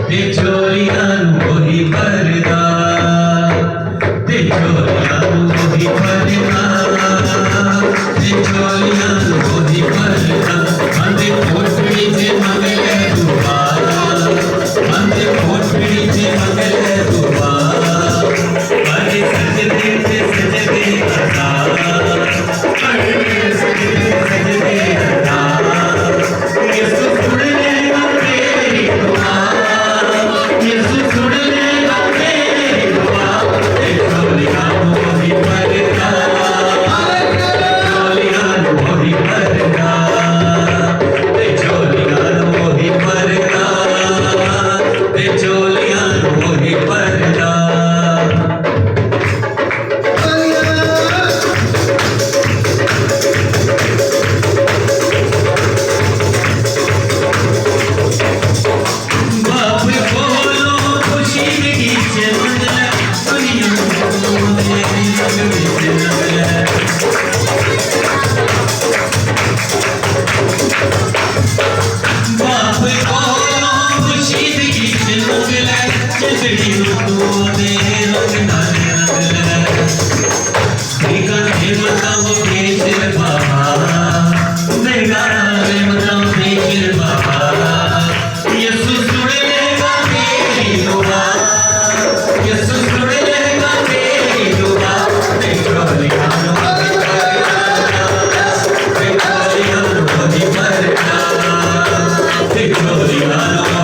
ते चोलियां वही पर्दा, ते चोलियां वही पर्दा, ते चोलियां वही पर्दा। अंधे कोठड़ी से मंगले दुआ, अंधे कोठड़ी से मंगले दुआ, अरे सजदे से सजदे अदा, अरे सजदे सजदे अदा। यीशु सुन लेगा मेरी दुआ, यीशु सुन लेगा मेरी दुआ। ते चोलियां वही पर्दा, चोलियां वही पर्दा, ते चोलियां वही पर्दा, ते चोलियां वही पर्दा। बाप बोलो खुशी की चमन, दुनिया मेरी चमन। बाप बोलो खुशी की चमन, चंदड़ी में रंग नाले रंग। देखा है बताओ केसर बाबा, देखा है बताओ केसर बाबा। यीशु सुन लेगा मेरी दुआ, यीशु सुन लेगा मेरी दुआ। ते चोलियां वही पर्दा, ते चोलियां वही पर्दा, ते चोलियां